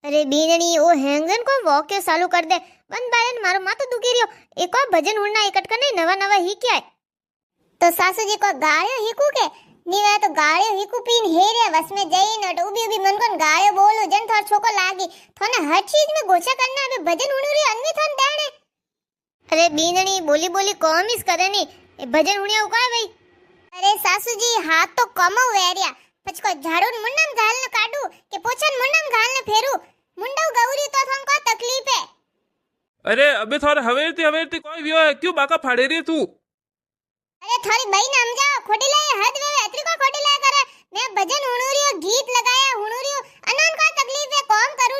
अरे बीनणी ओ हैंगन को वॉक चालू कर दे वन बारे मारो माथो दुखी रियो एक और भजन उड़ना इकट करने नवा नवा ही क्या है तो सासू जी को गायो हीकू के नीवा तो गायो हीकू पीन हेरे बस में जई न उबी उबी मन को गायो बोलो जन थार छोको लागी थोने हर चीज में गोचा करना अबे भजन उड़ रही अन्वी थन देणे अरे बीनणी बोली बोली कौन इस करे नी ए भजन उड़िया उका भाई अरे सासू जी हाथ तो कमो वेरिया पछको झाड़ू मुंडम घाल न काडू के पोछन मुंडम घाल न फेरू मुंडव गौरी तो थन को तकलीफ है अरे अबे थोड़ा हवेरती हवेरती कोई वियो है क्यों बाका फाड़े रही तू अरे थोड़ी बई नाम जाओ खोटी लाए हद वे अत्री को खोटी लाए करे मैं भजन हुणुरियो गीत लगाया हुणुरियो अनन का तकलीफ है कौन करू